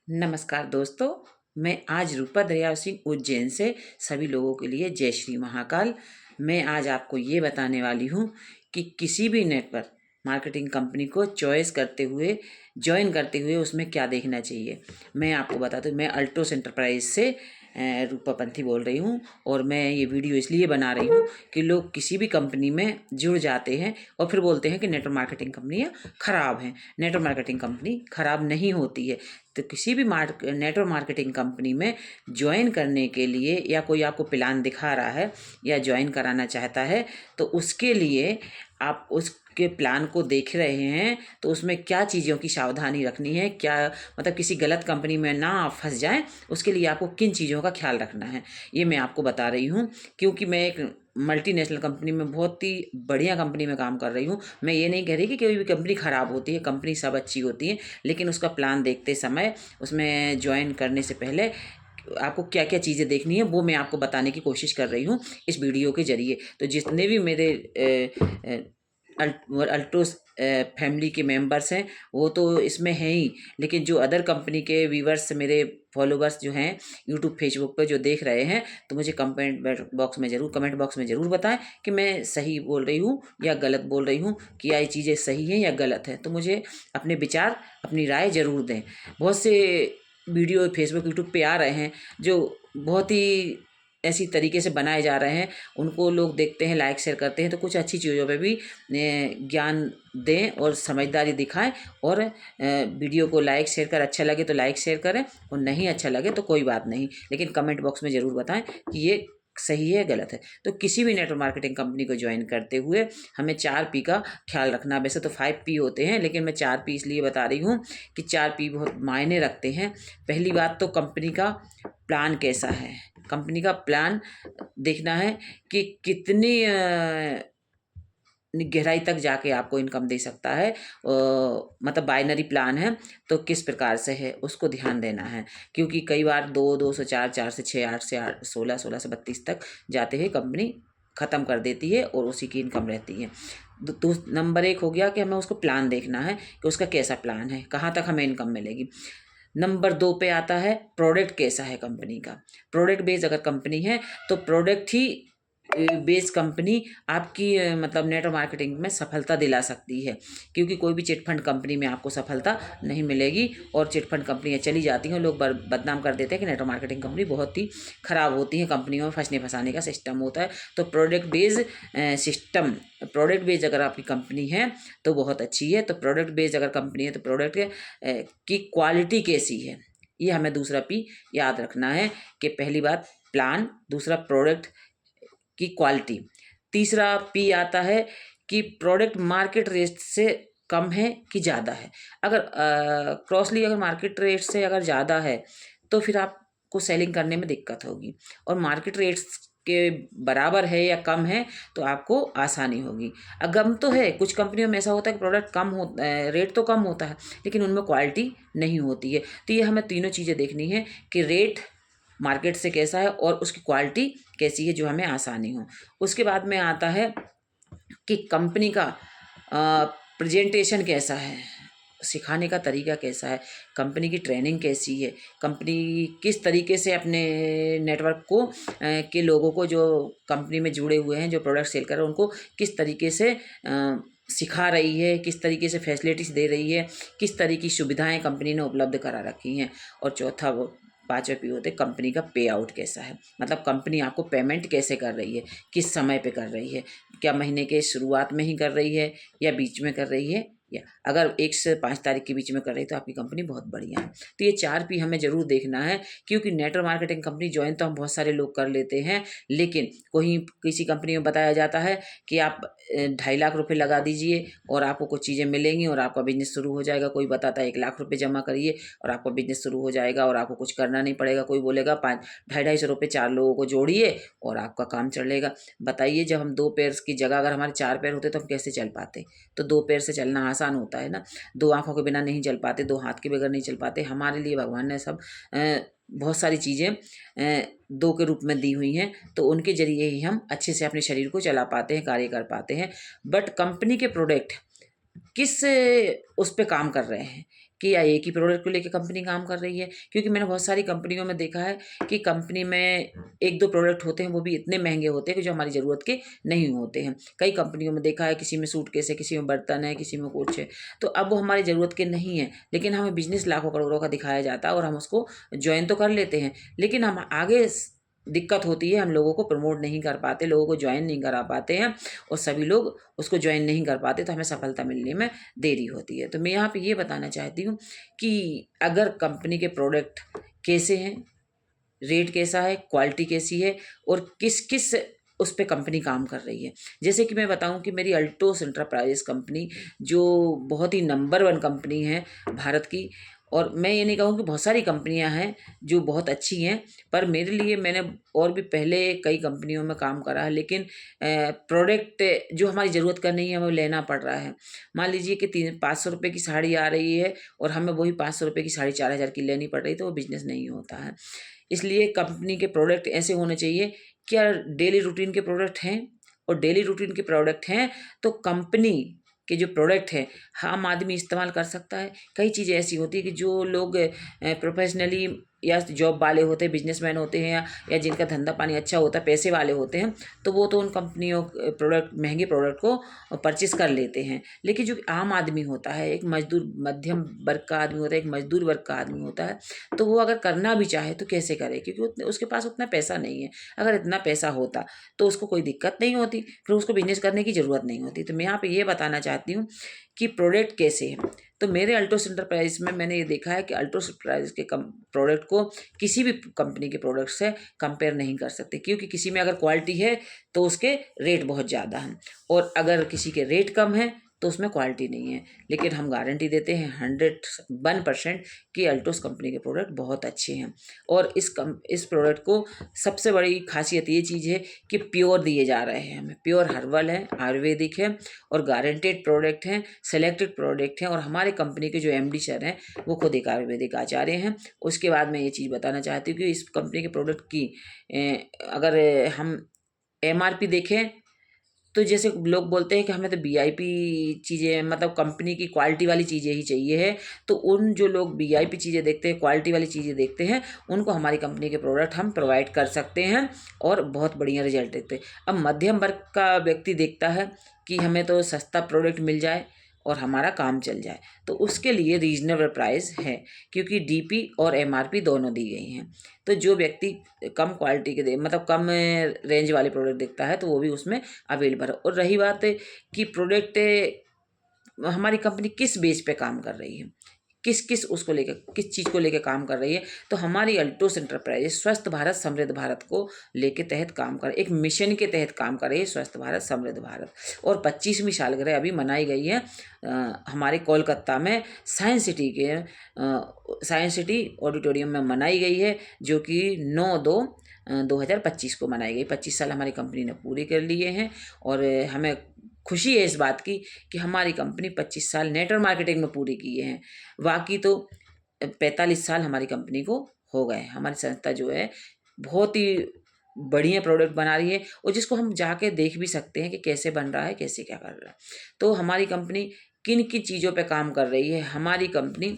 नमस्कार दोस्तों, मैं आज रूपा दरिया सिंह उज्जैन से सभी लोगों के लिए जय श्री महाकाल। मैं आज आपको ये बताने वाली हूँ कि किसी भी नेटवर्क मार्केटिंग कंपनी को चॉइस करते हुए जॉइन करते हुए उसमें क्या देखना चाहिए। मैं आपको बता दूँ, मैं अल्टोस एंटरप्राइज से रूपा पंथी बोल रही हूँ और मैं ये वीडियो इसलिए बना रही हूँ कि लोग किसी भी कंपनी में जुड़ जाते हैं और फिर बोलते हैं कि नेटवर्क मार्केटिंग कंपनियाँ ख़राब हैं। नेटवर्क मार्केटिंग कंपनी ख़राब नहीं होती है। तो किसी भी नेटवर्क मार्केटिंग कंपनी में ज्वाइन करने के लिए या कोई आपको प्लान दिखा रहा है या ज्वाइन कराना चाहता है, तो उसके लिए आप उसके प्लान को देख रहे हैं तो उसमें क्या चीज़ों की सावधानी रखनी है, क्या मतलब किसी गलत कंपनी में ना आप फंस जाएं, उसके लिए आपको किन चीज़ों का ख्याल रखना है, ये मैं आपको बता रही हूँ। क्योंकि मैं एक मल्टीनेशनल कंपनी में, बहुत ही बढ़िया कंपनी में काम कर रही हूँ। मैं ये नहीं कह रही कि कोई भी कंपनी ख़राब होती है, कंपनी सब अच्छी होती है, लेकिन उसका प्लान देखते समय उसमें ज्वाइन करने से पहले आपको क्या क्या चीज़ें देखनी है वो मैं आपको बताने की कोशिश कर रही हूँ इस वीडियो के ज़रिए। तो जितने भी मेरे अल्टोस फैमिली के मेंबर्स हैं वो तो इसमें हैं ही, लेकिन जो अदर कंपनी के व्यूवर्स, मेरे फॉलोवर्स जो हैं यूट्यूब फेसबुक पर जो देख रहे हैं, तो मुझे कमेंट बॉक्स में ज़रूर बताएं कि मैं सही बोल रही हूँ या गलत बोल रही हूँ, कि ये चीज़ें सही हैं या गलत हैं। तो मुझे अपने विचार, अपनी राय ज़रूर दें। बहुत से वीडियो फेसबुक यूट्यूब पे आ रहे हैं जो बहुत ही ऐसी तरीके से बनाए जा रहे हैं, उनको लोग देखते हैं, लाइक शेयर करते हैं। तो कुछ अच्छी चीज़ों पे भी ज्ञान दें और समझदारी दिखाएं, और वीडियो को लाइक शेयर कर, अच्छा लगे तो लाइक शेयर करें और नहीं अच्छा लगे तो कोई बात नहीं, लेकिन कमेंट बॉक्स में ज़रूर बताएं कि ये सही है गलत है। तो किसी भी नेटवर्क मार्केटिंग कंपनी को ज्वाइन करते हुए हमें 4 P का ख्याल रखना। वैसे तो 5 P होते हैं, लेकिन मैं 4 P इसलिए बता रही हूँ कि 4 P बहुत मायने रखते हैं। पहली बात तो कंपनी का प्लान कैसा है। कंपनी का प्लान देखना है कि कितनी गहराई तक जाके आपको इनकम दे सकता है। मतलब बाइनरी प्लान है तो किस प्रकार से है उसको ध्यान देना है, क्योंकि कई बार 2 से 4, 4 से 6, 8 से 8, 16, 16 से 32 तक जाते हुए कंपनी ख़त्म कर देती है और उसी की इनकम रहती है। तो नंबर 1 हो गया कि हमें उसको प्लान देखना है कि उसका कैसा प्लान है, कहाँ तक हमें इनकम मिलेगी। नंबर 2 पे आता है प्रोडक्ट कैसा है कंपनी का। प्रोडक्ट बेस्ड अगर कंपनी है तो प्रोडक्ट ही बेस्ड कंपनी आपकी मतलब नेटवर्क मार्केटिंग में सफलता दिला सकती है, क्योंकि कोई भी चिटफंड कंपनी में आपको सफलता नहीं मिलेगी। और चिटफंड कंपनियां चली जाती हैं, लोग बदनाम कर देते हैं कि नेटवर्क मार्केटिंग कंपनी बहुत ही ख़राब होती है, कंपनियों में फंसने फंसाने का सिस्टम होता है। तो प्रोडक्ट बेस्ड अगर आपकी कंपनी है तो बहुत अच्छी है। तो प्रोडक्ट बेस्ड अगर कंपनी है तो प्रोडक्ट की क्वालिटी कैसी है, ये हमें दूसरा P याद रखना है। कि पहली बात प्लान, दूसरा प्रोडक्ट की क्वालिटी, तीसरा P आता है कि प्रोडक्ट मार्केट रेट से कम है कि ज़्यादा है। अगर क्रॉसली अगर मार्केट रेट से अगर ज़्यादा है तो फिर आपको सेलिंग करने में दिक्कत होगी, और मार्केट रेट्स के बराबर है या कम है तो आपको आसानी होगी। गम तो है, कुछ कंपनियों में ऐसा होता है कि प्रोडक्ट कम हो, रेट तो कम होता है लेकिन उनमें क्वालिटी नहीं होती है। तो ये हमें तीनों चीज़ें देखनी है कि रेट मार्केट से कैसा है और उसकी क्वालिटी कैसी है जो हमें आसानी हो। उसके बाद में आता है कि कंपनी का प्रेजेंटेशन कैसा है, सिखाने का तरीका कैसा है, कंपनी की ट्रेनिंग कैसी है, कंपनी किस तरीके से अपने नेटवर्क को के लोगों को जो कंपनी में जुड़े हुए हैं, जो प्रोडक्ट सेल कर रहे हैं, उनको किस तरीके से सिखा रही है, किस तरीके से फैसिलिटीज़ दे रही है, किस तरह की सुविधाएं कंपनी ने उपलब्ध करा रखी हैं। और चौथा वो 5वें P होते कंपनी का पे आउट कैसा है, मतलब कंपनी आपको पेमेंट कैसे कर रही है, किस समय पे कर रही है, क्या महीने के शुरुआत में ही कर रही है या बीच में कर रही है, या अगर 1 से 5 तारीख के बीच में कर रही है तो आपकी कंपनी बहुत बढ़िया है। तो ये 4 P हमें ज़रूर देखना है, क्योंकि नेटवर्क मार्केटिंग कंपनी ज्वाइन तो हम बहुत सारे लोग कर लेते हैं, लेकिन कोई किसी कंपनी में बताया जाता है कि आप 2.5 लाख रुपए लगा दीजिए और आपको कुछ चीज़ें मिलेंगी और आपका बिजनेस शुरू हो जाएगा। कोई बताता है 1 लाख रुपए जमा करिए और आपका बिजनेस शुरू हो जाएगा और आपको कुछ करना नहीं पड़ेगा। कोई बोलेगा 250 रुपये 4 लोगों को जोड़िए और आपका काम चलेगा। बताइए, जब हम 2 पैर की जगह अगर हमारे 4 पैर होते तो हम कैसे चल पाते। तो 2 पैर से चलना आसान होता है ना, 2 आँखों के बिना नहीं चल पाते, 2 हाथ के बगैर नहीं चल पाते। हमारे लिए भगवान ने सब बहुत सारी चीज़ें 2 के रूप में दी हुई हैं, तो उनके ज़रिए ही हम अच्छे से अपने शरीर को चला पाते हैं, कार्य कर पाते हैं। बट कंपनी के प्रोडक्ट किस उस पे काम कर रहे हैं, कि या एक ही प्रोडक्ट को लेकर कंपनी काम कर रही है। क्योंकि मैंने बहुत सारी कंपनियों में देखा है कि कंपनी में 1-2 प्रोडक्ट होते हैं, वो भी इतने महंगे होते हैं कि जो हमारी ज़रूरत के नहीं होते हैं। कई कंपनियों में देखा है किसी में सूटकेस है, किसी में बर्तन है, किसी में कुछ है, तो अब वो हमारी ज़रूरत के नहीं है, लेकिन हमें बिज़नेस लाखों करोड़ों का दिखाया जाता है और हम उसको जॉइन तो कर लेते हैं, लेकिन हम आगे दिक्कत होती है, हम लोगों को प्रमोट नहीं कर पाते, लोगों को ज्वाइन नहीं करा पाते हैं और सभी लोग उसको ज्वाइन नहीं कर पाते, तो हमें सफलता मिलने में देरी होती है। तो मैं यहाँ पे ये बताना चाहती हूँ कि अगर कंपनी के प्रोडक्ट कैसे हैं, रेट कैसा है, क्वालिटी कैसी है और किस किस उस पे कंपनी काम कर रही है। जैसे कि मैं बताऊं कि मेरी अल्टोस एंटरप्राइजेस कंपनी जो बहुत ही नंबर 1 कंपनी है भारत की, और मैं ये नहीं कहूँ कि बहुत सारी कंपनियां हैं जो बहुत अच्छी हैं, पर मेरे लिए मैंने और भी पहले कई कंपनियों में काम करा है, लेकिन प्रोडक्ट जो हमारी ज़रूरत का नहीं है हमें लेना पड़ रहा है। मान लीजिए कि 500 रुपये की साड़ी आ रही है और हमें वही 500 रुपये की साड़ी 4000 की लेनी पड़ रही है, तो वो बिज़नेस नहीं होता है। इसलिए कंपनी के प्रोडक्ट ऐसे होने चाहिए, क्या डेली रूटीन के प्रोडक्ट हैं, और डेली रूटीन के प्रोडक्ट हैं तो कंपनी के जो प्रोडक्ट है आम आदमी इस्तेमाल कर सकता है। कई चीज़ें ऐसी होती है कि जो लोग प्रोफेशनली या जॉब वाले होते हैं, बिजनेसमैन होते हैं, या जिनका धंधा पानी अच्छा होता है, पैसे वाले होते हैं, तो वो तो उन कंपनियों प्रोडक्ट महंगे प्रोडक्ट को परचेस कर लेते हैं। लेकिन जो आम आदमी होता है, एक मजदूर मध्यम वर्ग का आदमी होता है, एक मजदूर वर्ग का आदमी होता है, तो वो अगर करना भी चाहे तो कैसे करे, क्योंकि उसके पास उतना पैसा नहीं है। अगर इतना पैसा होता तो उसको कोई दिक्कत नहीं होती, फिर उसको बिजनेस करने की ज़रूरत नहीं होती। तो मैं यहाँ पे ये बताना चाहती हूँ कि प्रोडक्ट कैसे हैं। तो मेरे अल्टोस एंटरप्राइज में मैंने ये देखा है कि अल्टोस एंटरप्राइज के प्रोडक्ट को किसी भी कंपनी के प्रोडक्ट से कंपेयर नहीं कर सकते, क्योंकि किसी में अगर क्वालिटी है तो उसके रेट बहुत ज़्यादा हैं, और अगर किसी के रेट कम है तो उसमें क्वालिटी नहीं है। लेकिन हम गारंटी देते हैं 101% कि अल्टोस कंपनी के प्रोडक्ट बहुत अच्छे हैं। और इस प्रोडक्ट को सबसे बड़ी खासियत ये चीज़ है कि प्योर दिए जा रहे हैं हमें, प्योर हर्बल है, आयुर्वेदिक है और गारंटेड प्रोडक्ट हैं, सेलेक्टेड प्रोडक्ट हैं। और हमारे कंपनी के जो MD सर हैं वो खुद एक आयुर्वेदिक आचार्य हैं। उसके बाद मैं ये चीज़ बताना चाहती हूँ कि इस कंपनी के प्रोडक्ट की अगर हम MRP देखें, तो जैसे लोग बोलते हैं कि हमें तो VIP चीज़ें, मतलब कंपनी की क्वालिटी वाली चीज़ें ही चाहिए है, तो उन जो लोग VIP चीज़ें देखते हैं, क्वालिटी वाली चीज़ें देखते हैं, उनको हमारी कंपनी के प्रोडक्ट हम प्रोवाइड कर सकते हैं और बहुत बढ़िया रिजल्ट देखते हैं। अब मध्यम वर्ग का व्यक्ति देखता है कि हमें तो सस्ता प्रोडक्ट मिल जाए और हमारा काम चल जाए, तो उसके लिए रीजनेबल प्राइस है, क्योंकि DP और MRP दोनों दी गई हैं। तो जो व्यक्ति कम क्वालिटी के मतलब कम रेंज वाले प्रोडक्ट देखता है तो वो भी उसमें अवेलेबल है। और रही बात कि प्रोडक्ट हमारी कंपनी किस बेस पे काम कर रही है, किस चीज़ को लेकर काम कर रही है, तो हमारी अल्टोस एंटरप्राइजेस स्वस्थ भारत समृद्ध भारत को लेके तहत काम कर, एक मिशन के तहत काम कर रही है, स्वस्थ भारत समृद्ध भारत। और 25वीं सालगिरह अभी मनाई गई है हमारे कोलकाता में साइंस सिटी ऑडिटोरियम में मनाई गई है, जो कि 9/2/2025 को मनाई गई। 25 साल हमारी कंपनी ने पूरे कर लिए हैं और हमें खुशी है इस बात की कि हमारी कंपनी 25 साल नेटवर्क मार्केटिंग में पूरी किए हैं। बाकी तो 45 साल हमारी कंपनी को हो गए। हमारी संस्था जो है बहुत ही बढ़िया प्रोडक्ट बना रही है, और जिसको हम जाके देख भी सकते हैं कि कैसे बन रहा है, कैसे क्या कर रहा है। तो हमारी कंपनी किन किन चीज़ों पे काम कर रही है, हमारी कंपनी